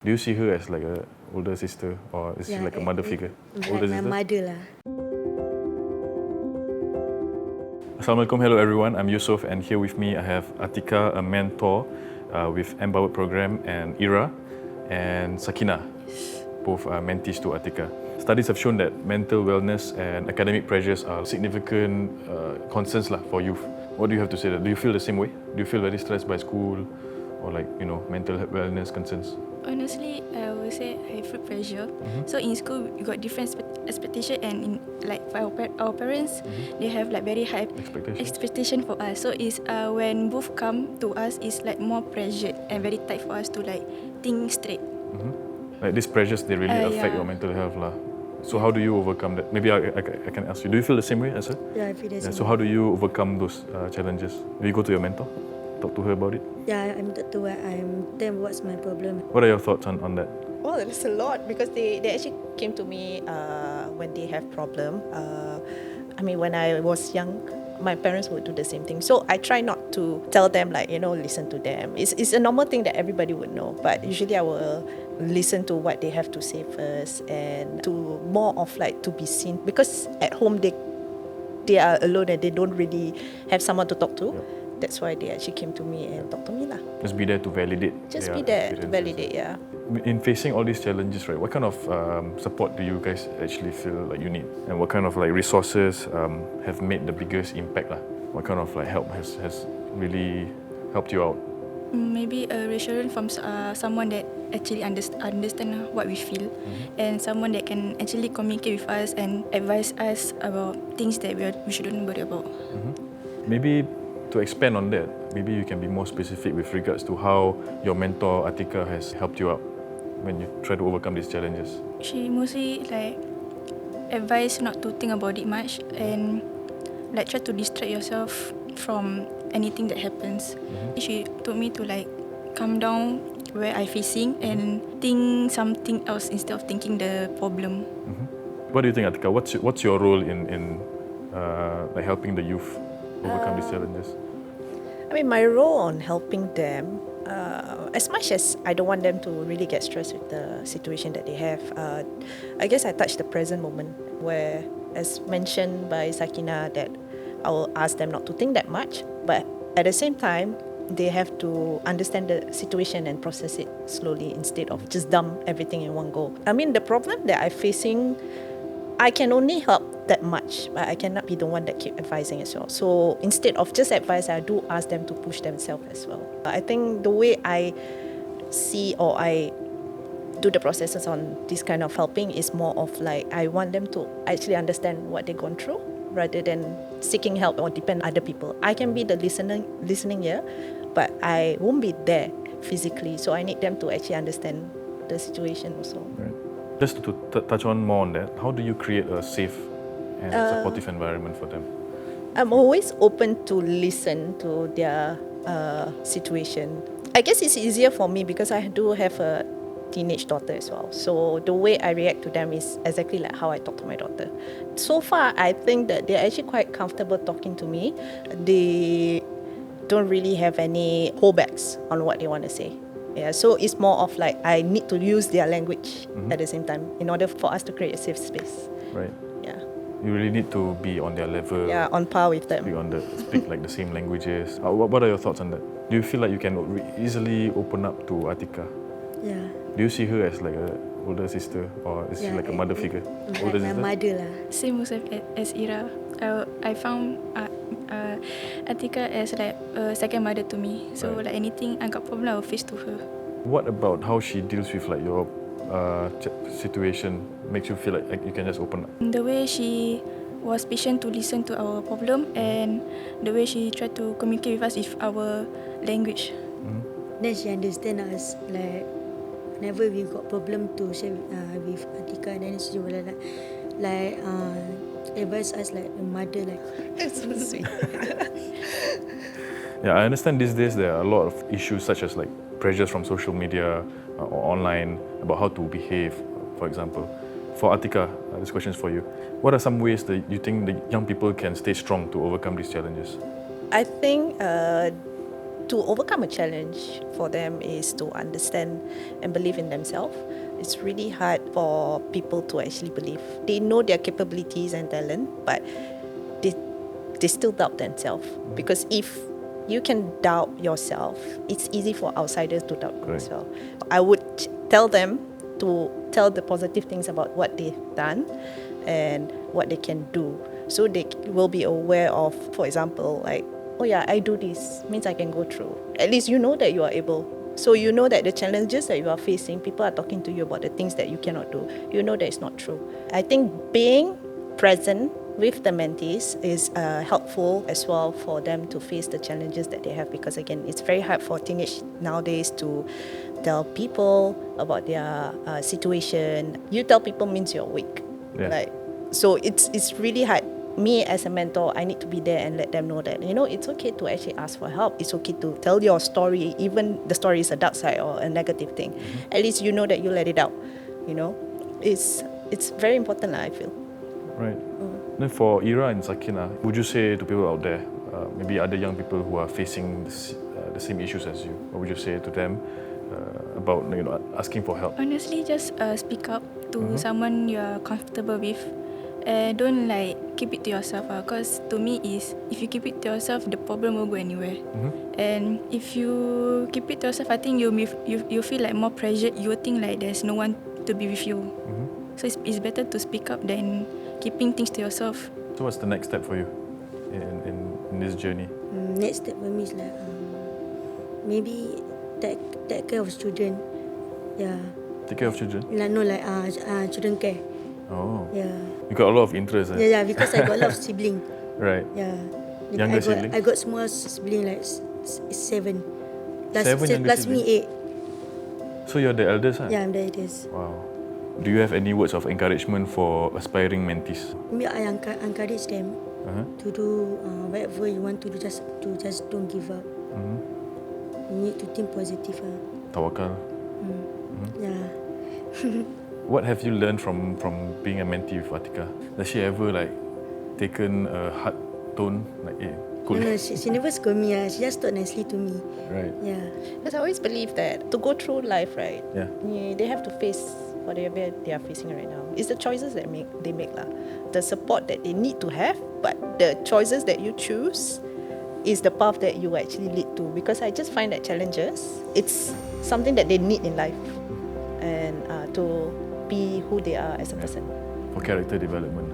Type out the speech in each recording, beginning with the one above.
Do you see her as like a older sister, or is she like a mother figure? Older sister? My mother lah. Assalamualaikum, hello everyone. I'm Yusoff, and here with me I have Atiqah, a mentor with Empowered Program, and Insyirah and Sakinah, both mentees to Atiqah. Studies have shown that mental wellness and academic pressures are significant concerns for youth. What do you have to say? Do you feel the same way? Do you feel very stressed by school, or mental wellness concerns? Honestly, I would say I feel pressure. So in school, we got different expectation, and for our parents, they have very high expectation for us. So it's when both come to us, it's more pressured and very tight for us to think straight. Like these pressures, they really affect your mental health lah. So how do you overcome that? Maybe I can ask you. Do you feel the same way as her? Yeah, I feel the same. So how do you overcome those challenges? Do you go to your mentor? Talk to her about it? Yeah, I'm talk to her. I'm tell what's my problem. What are your thoughts on that? Well, there's a lot because they actually came to me when they have problem. When I was young, my parents would do the same thing. So I try not to tell them listen to them. It's a normal thing that everybody would know. But usually I will listen to what they have to say first, and to more of to be seen, because at home they are alone and they don't really have someone to talk to. Yep. That's why they actually came to me and talked to me lah. Just be there to validate. Just be there to validate, yeah. In facing all these challenges, right, what kind of support do you guys actually feel like you need? And what kind of resources have made the biggest impact lah? What kind of help has really helped you out? Maybe a reassurance from someone that actually understand what we feel, and someone that can actually communicate with us and advise us about things that we shouldn't worry about. Maybe to expand on that, maybe you can be more specific with regards to how your mentor Atiqah has helped you out when you try to overcome these challenges. She mostly advise not to think about it much, and try to distract yourself from anything that happens. She told me to calm down where I facing and think something else instead of thinking the problem. What do you think, Atiqah? What's your role in helping the youth overcome these challenges? My role on helping them, as much as I don't want them to really get stressed with the situation that they have, I guess I touch the present moment where, as mentioned by Sakinah, that I will ask them not to think that much, but at the same time, they have to understand the situation and process it slowly instead of just dump everything in one go. The problem that I'm facing, I can only help that much, but I cannot be the one that keep advising as well. So instead of just advice, I do ask them to push themselves as well. I think the way I see or I do the processes on this kind of helping is more of I want them to actually understand what they've gone through rather than seeking help or depend on other people. I can be the listening ear, but I won't be there physically. So I need them to actually understand the situation also. Right. Just to touch on more on that, how do you create a safe and supportive environment for them? I'm always open to listen to their situation. I guess it's easier for me because I do have a teenage daughter as well. So the way I react to them is exactly like how I talk to my daughter. So far, I think that they're actually quite comfortable talking to me. They don't really have any holdbacks on what they want to say. Yeah, so it's more of I need to use their language at the same time in order for us to create a safe space. Right. Yeah. You really need to be on their level. Yeah, on par with them. Speak the same languages. What are your thoughts on that? Do you feel like you can easily open up to Atiqah? Yeah. Do you see her as a older sister, or is she like a mother figure? Older sister? My mother lah. Same as Insyirah. I found Atiqah as a second mother to me. So anything I got problem, I will face to her. What about how she deals with your situation makes you feel like you can just open up? The way she was patient to listen to our problem, and the way she tried to communicate with us with our language. Then she understand us whenever we got problem to share with Atiqah, then she will advise us like a mother. It's so sweet. Yeah, I understand these days there are a lot of issues such as pressures from social media or online about how to behave, for example. For Atiqah, this question is for you. What are some ways that you think the young people can stay strong to overcome these challenges? I think to overcome a challenge for them is to understand and believe in themselves. It's really hard for people to actually believe. They know their capabilities and talent, but they still doubt themselves. Because if you can doubt yourself, it's easy for outsiders to doubt themselves. I would tell them to tell the positive things about what they've done and what they can do. So they will be aware of, for example, like, oh yeah, I do this, means I can go through. At least you know that you are able. So you know that the challenges that you are facing, people are talking to you about the things that you cannot do. You know that it's not true. I think being present with the mentees is helpful as well for them to face the challenges that they have, because again, it's very hard for teenage nowadays to tell people about their situation. You tell people means you're weak. Yeah. So it's really hard. Me as a mentor, I need to be there and let them know that, it's okay to actually ask for help. It's okay to tell your story, even the story is a dark side or a negative thing. At least you know that you let it out. It's very important, I feel. Right. Then for Ira and Sakinah, would you say to people out there, maybe other young people who are facing the same issues as you, what would you say to them about asking for help? Honestly, just speak up to someone you are comfortable with. Don't keep it to yourself, because to me is, if you keep it to yourself, the problem will go anywhere. And if you keep it to yourself, I think you feel like more pressured. You will think like there's no one to be with you. So it's better to speak up than keeping things to yourself. So what's the next step for you in this journey? Next step for me is maybe take care of children. Yeah. Take care of children? Children care. Oh. Yeah. You got a lot of interest. Yeah, because I got a lot of siblings. Right. Yeah. Younger sibling? I got small sibling, 7. Seven younger Plus me, 8. So you're the eldest, huh? Yeah, I'm the eldest. Wow. Do you have any words of encouragement for aspiring mentees? Maybe I encourage them to do whatever you want to do, just don't give up. You need to think positive. Tawakal. Yeah. What have you learned from being a mentee with Atiqah? Does she ever taken a hard tone, cool? No, she never scold me. She just talked nicely to me. Right. Yeah. Because I always believe that to go through life, right? Yeah. They have to face whatever they are facing right now. It's the choices that they make lah. The support that they need to have, but the choices that you choose is the path that you actually lead to. Because I just find that challenges, it's something that they need in life, and to be who they are as a person. For character development.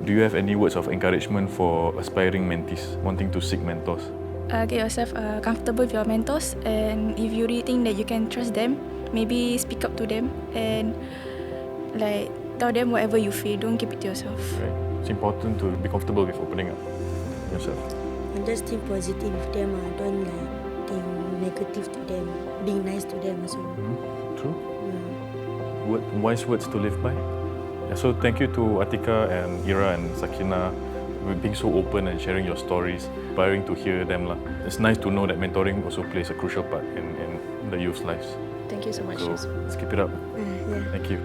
Do you have any words of encouragement for aspiring mentees wanting to seek mentors? Get yourself comfortable with your mentors, and if you really think that you can trust them, maybe speak up to them and tell them whatever you feel. Don't keep it to yourself. Right. It's important to be comfortable with opening up yourself. And just think positive with them. Don't think negative to them. Being nice to them also. True. Yeah. Wise words to live by. Yeah, so thank you to Atiqah and Ira and Sakinah for being so open and sharing your stories. Inspiring to hear them. It's nice to know that mentoring also plays a crucial part in the youth's lives. Thank you so much. So let's keep it up. Yeah. Thank you.